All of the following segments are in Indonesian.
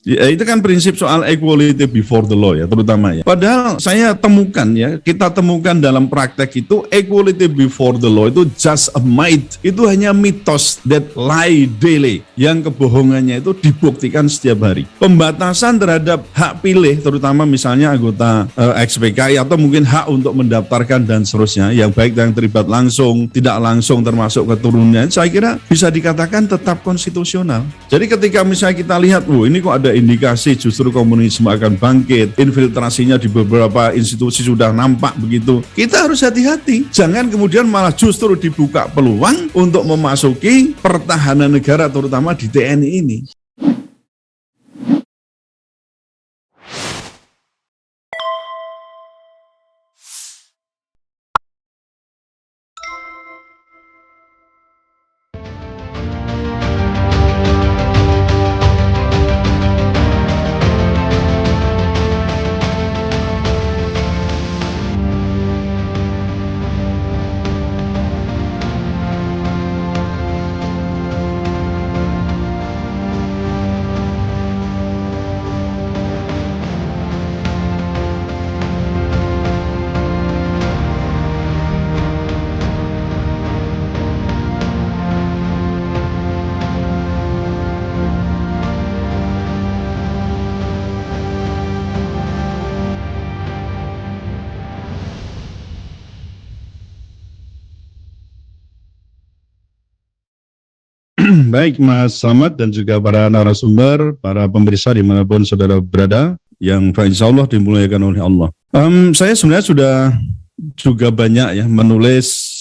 Ya, itu kan prinsip soal equality before the law ya, terutama ya. Padahal saya temukan ya, kita temukan dalam praktek itu equality before the law itu just a myth. Itu hanya mitos that lie daily, yang kebohongannya itu dibuktikan setiap hari. Pembatasan terhadap hak pilih, terutama misalnya anggota XPKI atau mungkin hak untuk mendaftarkan dan seterusnya, yang baik yang terlibat langsung, tidak langsung termasuk keturunannya, saya kira bisa dikatakan tetap konstitusional. Jadi ketika misalnya kita lihat, ini kok ada indikasi justru komunisme akan bangkit, infiltrasinya di beberapa institusi sudah nampak begitu, kita harus hati-hati. Jangan kemudian malah justru dibuka peluang untuk memasuki pertahanan negara, terutama di TNI ini. Baik Mas Samad dan juga para narasumber, para pemirsa dimanapun saudara berada, yang insya Allah dimuliakan oleh Allah. Saya sebenarnya sudah juga banyak ya menulis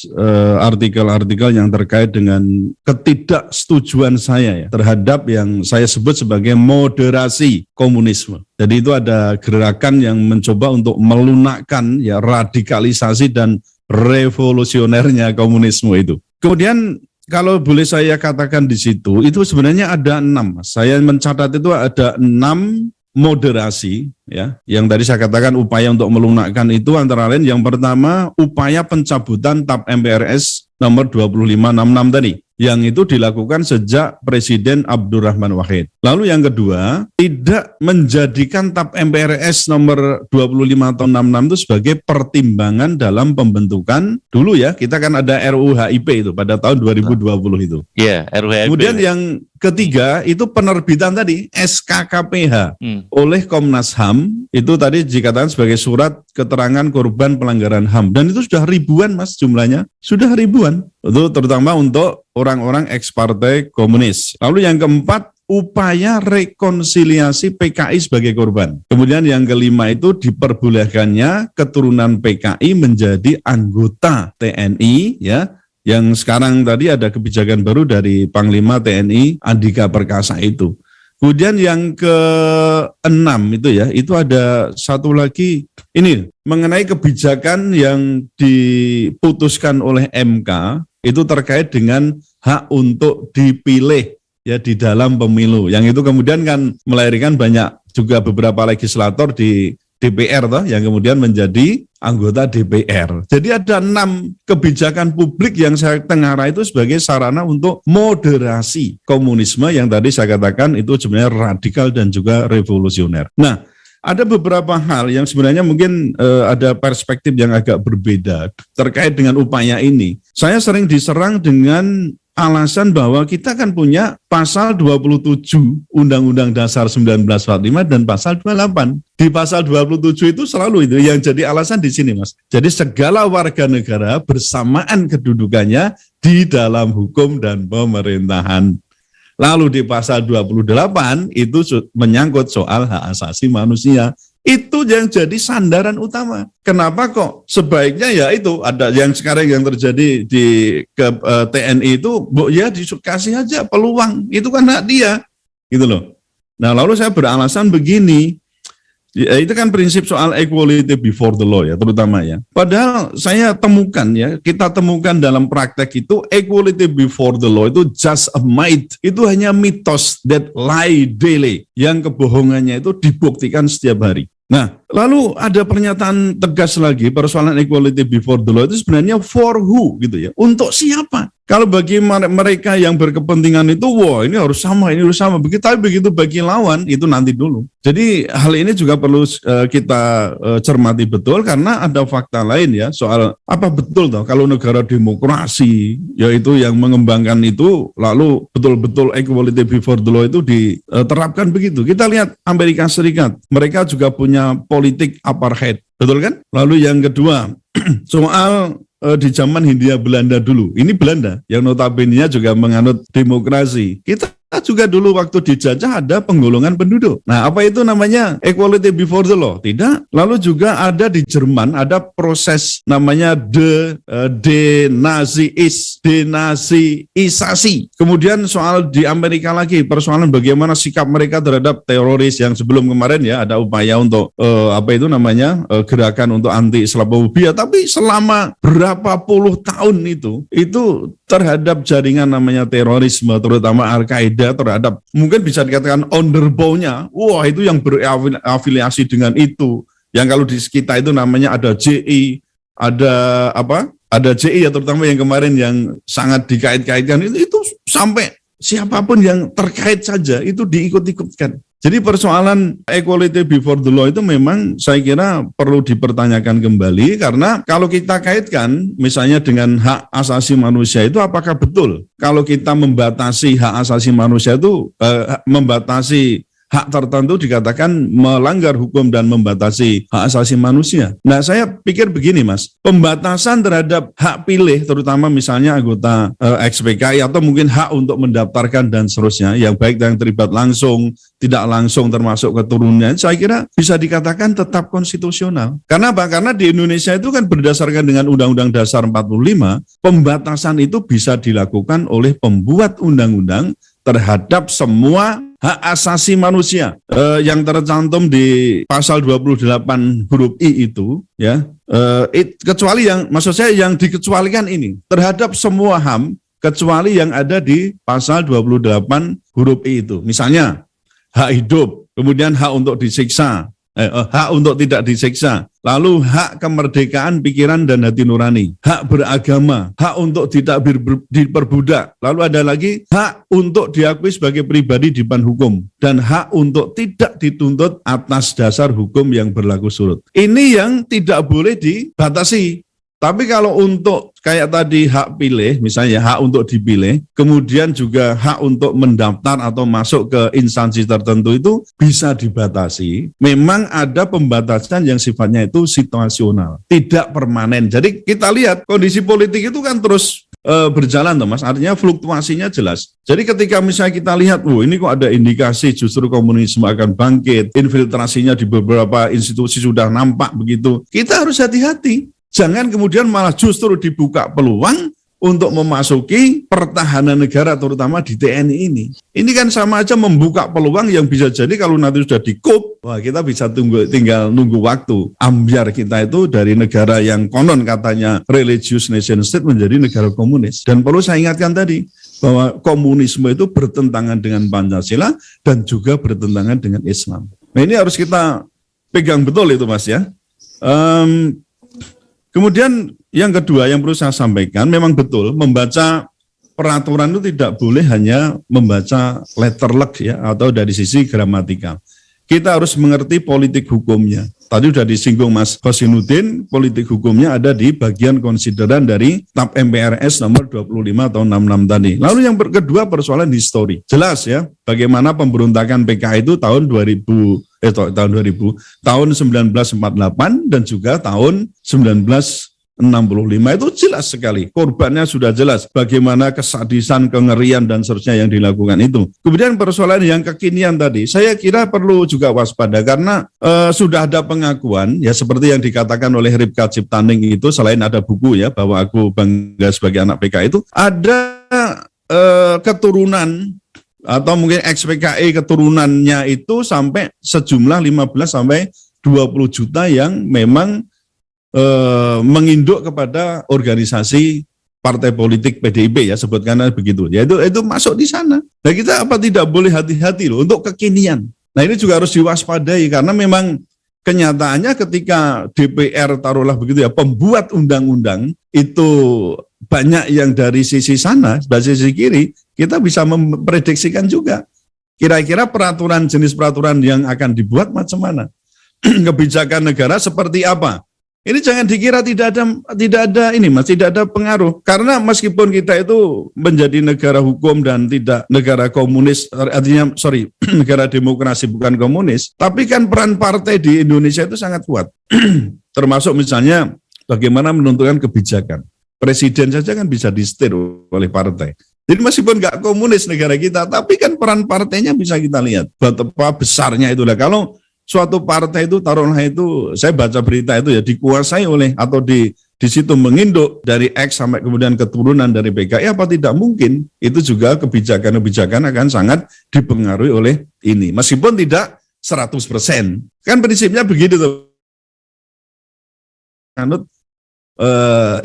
artikel-artikel yang terkait dengan ketidaksetujuan saya ya terhadap yang saya sebut sebagai moderasi komunisme. Jadi itu ada gerakan yang mencoba untuk melunakkan ya radikalisasi dan revolusionernya komunisme itu. Kemudian kalau boleh saya katakan di situ, itu sebenarnya ada 6. Saya mencatat itu ada 6 moderasi, ya. Yang tadi saya katakan upaya untuk melunakkan itu antara lain yang pertama upaya pencabutan TAP MPRS nomor 2566 tadi, yang itu dilakukan sejak Presiden Abdurrahman Wahid. Lalu yang kedua, tidak menjadikan TAP MPRS nomor 25 tahun 66 itu sebagai pertimbangan dalam pembentukan, dulu ya, kita kan ada RUU HIP itu pada tahun 2020 itu. Iya, RUU HIP. Kemudian yang ketiga, itu penerbitan tadi, SKKPH oleh Komnas HAM, itu tadi dikatakan sebagai surat keterangan korban pelanggaran HAM. Dan itu sudah ribuan Mas jumlahnya, sudah ribuan. Itu terutama untuk orang-orang ex-partai komunis. Lalu yang keempat, upaya rekonsiliasi PKI sebagai korban. Kemudian yang kelima itu diperbolehkannya keturunan PKI menjadi anggota TNI, ya, yang sekarang tadi ada kebijakan baru dari Panglima TNI Andika Perkasa itu. Kemudian yang ke-6 itu ya, itu ada satu lagi ini mengenai kebijakan yang diputuskan oleh MK itu terkait dengan hak untuk dipilih ya di dalam pemilu. Yang itu kemudian kan melahirkan banyak juga beberapa legislator di DPR toh yang kemudian menjadi anggota DPR. Jadi ada 6 kebijakan publik yang saya tengarai itu sebagai sarana untuk moderasi komunisme yang tadi saya katakan itu sebenarnya radikal dan juga revolusioner. Nah, ada beberapa hal yang sebenarnya mungkin ada perspektif yang agak berbeda terkait dengan upaya ini. Saya sering diserang dengan alasan bahwa kita kan punya pasal 27 Undang-Undang Dasar 1945 dan pasal 28. Di pasal 27 itu selalu itu yang jadi alasan di sini Mas. Jadi segala warga negara bersamaan kedudukannya di dalam hukum dan pemerintahan. Lalu di pasal 28 itu menyangkut soal hak asasi manusia. Itu yang jadi sandaran utama. Kenapa kok sebaiknya ya itu ada yang sekarang yang terjadi di TNI itu, ya dikasih aja peluang. Itu kan hak dia, gitu loh. Nah lalu saya beralasan begini, ya, itu kan prinsip soal equality before the law ya, terutama ya. Padahal saya temukan ya, kita temukan dalam praktek itu equality before the law itu just a myth. Itu hanya mitos that lie daily, yang kebohongannya itu dibuktikan setiap hari. Nah, Lalu ada pernyataan tegas lagi, persoalan equality before the law itu sebenarnya for who gitu ya, untuk siapa? Kalau bagi mereka yang berkepentingan itu, wah ini harus sama, ini harus sama. Tapi begitu bagi lawan, itu nanti dulu. Jadi hal ini juga perlu kita cermati betul, karena ada fakta lain ya, soal apa betul toh kalau negara demokrasi, yaitu yang mengembangkan itu, lalu betul-betul equality before the law itu diterapkan begitu. Kita lihat Amerika Serikat, mereka juga punya politik apartheid, betul kan? Lalu yang kedua, soal di zaman Hindia Belanda dulu, ini Belanda yang notabene juga menganut demokrasi. Kita juga dulu waktu dijajah ada penggolongan penduduk. Nah, apa itu namanya equality before the law? Tidak. Lalu juga ada di Jerman ada proses namanya denasiisasi. Kemudian soal di Amerika lagi, persoalan bagaimana sikap mereka terhadap teroris yang sebelum kemarin ya ada upaya untuk gerakan untuk anti Islamophobia, tapi selama berapa puluh tahun itu terhadap jaringan namanya terorisme, terutama Al-Qaeda, terhadap mungkin bisa dikatakan underbow-nya, wah itu yang berafiliasi dengan itu, yang kalau di kita itu namanya ada JI, ada JI ya, terutama yang kemarin yang sangat dikait-kaitkan itu sampai siapapun yang terkait saja itu diikut-ikutkan. Jadi persoalan equality before the law itu memang saya kira perlu dipertanyakan kembali, karena kalau kita kaitkan misalnya dengan hak asasi manusia itu, apakah betul kalau kita membatasi hak asasi manusia itu membatasi hak tertentu dikatakan melanggar hukum dan membatasi hak asasi manusia. Nah, saya pikir begini Mas, pembatasan terhadap hak pilih terutama misalnya anggota XPKI atau mungkin hak untuk mendaftarkan dan seterusnya, yang baik yang terlibat langsung, tidak langsung termasuk keturunannya, saya kira bisa dikatakan tetap konstitusional. Karena apa? Karena di Indonesia itu kan berdasarkan dengan Undang-Undang Dasar 45, pembatasan itu bisa dilakukan oleh pembuat undang-undang terhadap semua hak asasi manusia yang tercantum di pasal 28 huruf I itu ya, kecuali yang maksud saya yang dikecualikan ini terhadap semua HAM kecuali yang ada di pasal 28 huruf I itu. Misalnya hak hidup, kemudian hak untuk disiksa, hak untuk tidak disiksa, lalu hak kemerdekaan pikiran dan hati nurani, hak beragama, hak untuk tidak diperbudak, lalu ada lagi hak untuk diakui sebagai pribadi di depan hukum, dan hak untuk tidak dituntut atas dasar hukum yang berlaku surut. Ini yang tidak boleh dibatasi. Tapi kalau untuk kayak tadi hak pilih, misalnya hak untuk dipilih, kemudian juga hak untuk mendaftar atau masuk ke instansi tertentu itu bisa dibatasi. Memang ada pembatasan yang sifatnya itu situasional, tidak permanen. Jadi kita lihat kondisi politik itu kan terus berjalan Mas, artinya fluktuasinya jelas. Jadi ketika misalnya kita lihat, ini kok ada indikasi justru komunisme akan bangkit, infiltrasinya di beberapa institusi sudah nampak begitu, kita harus hati-hati. Jangan kemudian malah justru dibuka peluang untuk memasuki pertahanan negara terutama di TNI ini. Ini kan sama aja membuka peluang yang bisa jadi kalau nanti sudah dikup, wah kita bisa tinggal nunggu waktu. Ambiar kita itu dari negara yang konon katanya religious nation state menjadi negara komunis. Dan perlu saya ingatkan tadi bahwa komunisme itu bertentangan dengan Pancasila dan juga bertentangan dengan Islam. Nah ini harus kita pegang betul itu Mas ya. Kemudian yang kedua yang perlu saya sampaikan, memang betul membaca peraturan itu tidak boleh hanya membaca letterlek ya atau dari sisi gramatikal. Kita harus mengerti politik hukumnya. Tadi sudah disinggung Mas Hosinuddin, politik hukumnya ada di bagian konsideran dari TAP MPRS nomor 25 tahun 66 tadi. Lalu yang kedua persoalan histori. Jelas ya, bagaimana pemberontakan PKI itu tahun 1948 dan juga tahun 1965 itu jelas sekali. Korbannya sudah jelas bagaimana kesadisan, kengerian dan seterusnya yang dilakukan itu. Kemudian persoalan yang kekinian tadi, saya kira perlu juga waspada karena sudah ada pengakuan ya seperti yang dikatakan oleh Ripka Ciptaning itu, selain ada buku ya bahwa aku bangga sebagai anak PKI itu, ada keturunan atau mungkin ex-PKI keturunannya itu sampai sejumlah 15 sampai 20 juta yang memang menginduk kepada organisasi partai politik PDIP ya, sebutkan begitu. Ya itu masuk di sana. Nah kita apa tidak boleh hati-hati loh untuk kekinian. Nah ini juga harus diwaspadai karena memang kenyataannya ketika DPR taruhlah begitu ya, pembuat undang-undang itu banyak yang dari sisi sana, dari sisi kiri, kita bisa memprediksikan juga kira-kira peraturan, jenis peraturan yang akan dibuat macam mana. Kebijakan negara seperti apa. Ini jangan dikira tidak ada ini Mas, tidak ada pengaruh. Karena meskipun kita itu menjadi negara hukum dan tidak negara komunis, artinya negara demokrasi bukan komunis, tapi kan peran partai di Indonesia itu sangat kuat. Termasuk misalnya bagaimana menentukan kebijakan. Presiden saja kan bisa disetir oleh partai. Jadi meskipun nggak komunis negara kita, tapi kan peran partainya bisa kita lihat betapa besarnya itulah. Kalau suatu partai itu taruhlah itu, saya baca berita itu ya, dikuasai oleh atau di situ menginduk dari X sampai kemudian keturunan dari PKI, apa tidak mungkin itu juga kebijakan-kebijakan akan sangat dipengaruhi oleh ini, meskipun tidak 100%. Kan prinsipnya begitu tuh. Anut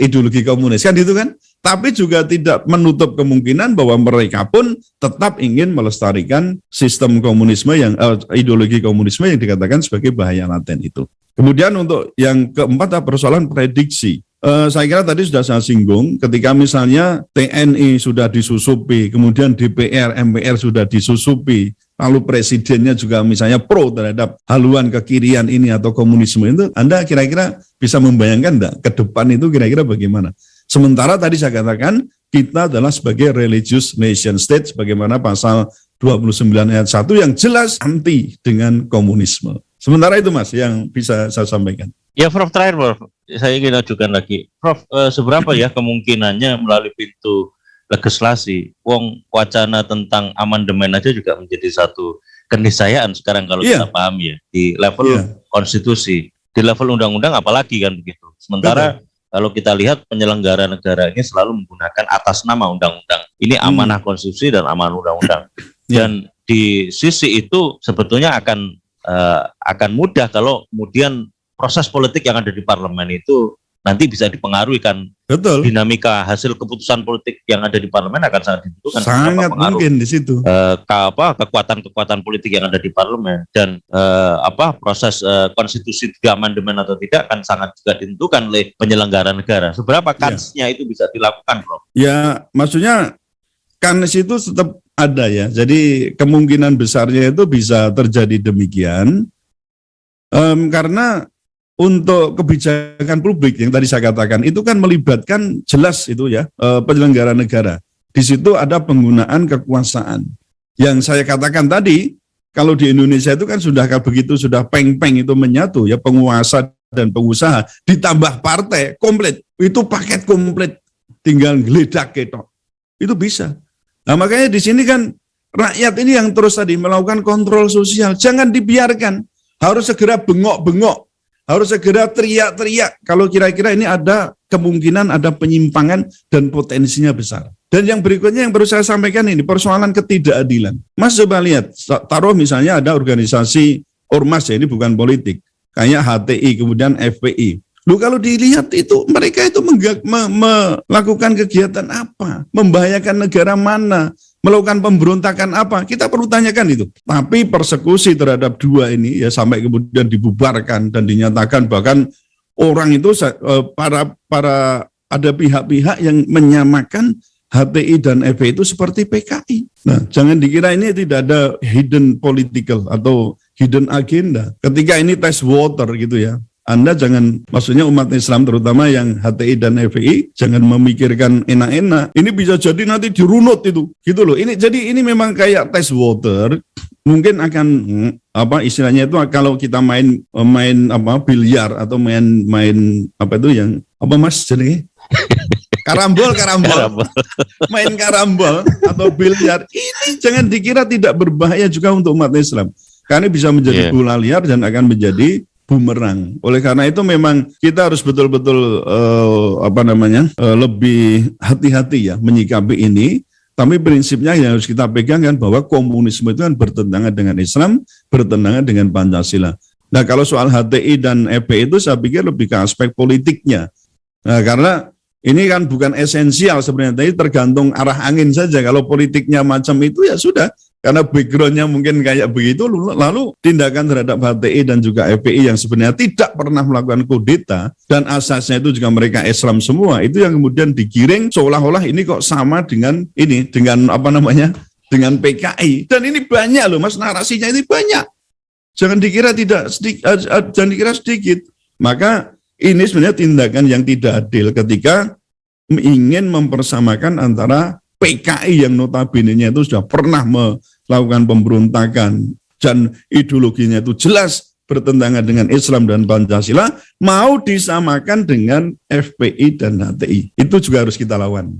ideologi komunis kan itu kan, tapi juga tidak menutup kemungkinan bahwa mereka pun tetap ingin melestarikan sistem komunisme yang ideologi komunisme yang dikatakan sebagai bahaya laten itu. Kemudian untuk yang keempat persoalan prediksi. Saya kira tadi sudah saya singgung, ketika misalnya TNI sudah disusupi, kemudian DPR, MPR sudah disusupi, lalu presidennya juga misalnya pro terhadap haluan kekirian ini atau komunisme itu, Anda kira-kira bisa membayangkan enggak ke depan itu kira-kira bagaimana? Sementara tadi saya katakan kita adalah sebagai religious nation state, sebagaimana pasal 29 ayat 1 yang jelas anti dengan komunisme. Sementara itu Mas yang bisa saya sampaikan. Ya Prof, terakhir Prof, saya ingin ajukan lagi. Prof, seberapa ya kemungkinannya melalui pintu legislasi, wacana tentang amandemen aja juga menjadi satu keniscayaan sekarang kalau kita pahami ya, di level konstitusi, di level undang-undang apalagi kan begitu. Sementara kalau kita lihat penyelenggara negara ini selalu menggunakan atas nama undang-undang. Ini amanah konstitusi dan amanah undang-undang. Dan di sisi itu sebetulnya akan mudah kalau kemudian proses politik yang ada di parlemen itu nanti bisa dipengaruhi kan. Betul. Dinamika hasil keputusan politik yang ada di parlemen akan sangat dibutuhkan. Sangat mungkin di situ. Kekuatan politik yang ada di parlemen dan proses konstitusi amandemen atau tidak akan sangat juga ditentukan oleh penyelenggara negara. Seberapa kansnya itu bisa dilakukan, Prof? Ya, maksudnya kans itu tetap ada ya. Jadi kemungkinan besarnya itu bisa terjadi demikian karena untuk kebijakan publik yang tadi saya katakan itu kan melibatkan jelas itu ya penyelenggara negara. Di situ ada penggunaan kekuasaan. Yang saya katakan tadi, kalau di Indonesia itu kan sudah begitu sudah peng-peng itu menyatu ya, penguasa dan pengusaha ditambah partai komplit. Itu paket komplit, tinggal geledak ketok. Itu bisa. Nah, makanya di sini kan rakyat ini yang terus tadi melakukan kontrol sosial. Jangan dibiarkan. Harus segera bengok-bengok. Harus segera teriak-teriak kalau kira-kira ini ada kemungkinan ada penyimpangan dan potensinya besar. Dan yang berikutnya yang perlu saya sampaikan ini persoalan ketidakadilan. Mas coba lihat, taruh misalnya ada organisasi ormas ya, ini bukan politik, kayak HTI kemudian FPI. Loh kalau dilihat itu mereka itu melakukan kegiatan apa? Membahayakan negara mana? Melakukan pemberontakan apa? Kita perlu tanyakan itu. Tapi persekusi terhadap dua ini ya sampai kemudian dibubarkan dan dinyatakan bahkan orang itu para ada pihak-pihak yang menyamakan HTI dan FPI itu seperti PKI. Nah, jangan dikira ini tidak ada hidden political atau hidden agenda. Ketika ini test water gitu ya. Anda jangan, maksudnya umat Islam terutama yang HTI dan FPI, jangan memikirkan enak-enak. Ini bisa jadi nanti dirunut itu, gitu loh. Jadi ini memang kayak test water. Mungkin akan istilahnya itu kalau kita main biliar atau main apa itu yang apa Mas jenenge? Karambol. Main karambol atau biliar. Ini jangan dikira tidak berbahaya juga untuk umat Islam. Karena bisa menjadi bola liar dan akan menjadi bumerang. Oleh karena itu memang kita harus betul-betul lebih hati-hati ya menyikapi ini. Tapi prinsipnya yang harus kita pegang kan bahwa komunisme itu kan bertentangan dengan Islam, bertentangan dengan Pancasila. Nah kalau soal HTI dan FPI itu saya pikir lebih ke aspek politiknya. Nah karena ini kan bukan esensial sebenarnya, tapi tergantung arah angin saja. Kalau politiknya macam itu ya sudah, karena backgroundnya mungkin kayak begitu, lalu tindakan terhadap HTI dan juga FPI yang sebenarnya tidak pernah melakukan kudeta dan asasnya itu juga mereka Islam semua, itu yang kemudian digiring seolah-olah ini kok sama dengan ini, dengan apa namanya, dengan PKI. Dan ini banyak loh Mas, narasinya ini banyak. Jangan dikira jangan dikira sedikit. Maka ini sebenarnya tindakan yang tidak adil ketika ingin mempersamakan antara PKI yang notabene-nya itu sudah pernah melakukan pemberontakan dan ideologinya itu jelas bertentangan dengan Islam dan Pancasila, mau disamakan dengan FPI dan HTI. Itu juga harus kita lawan.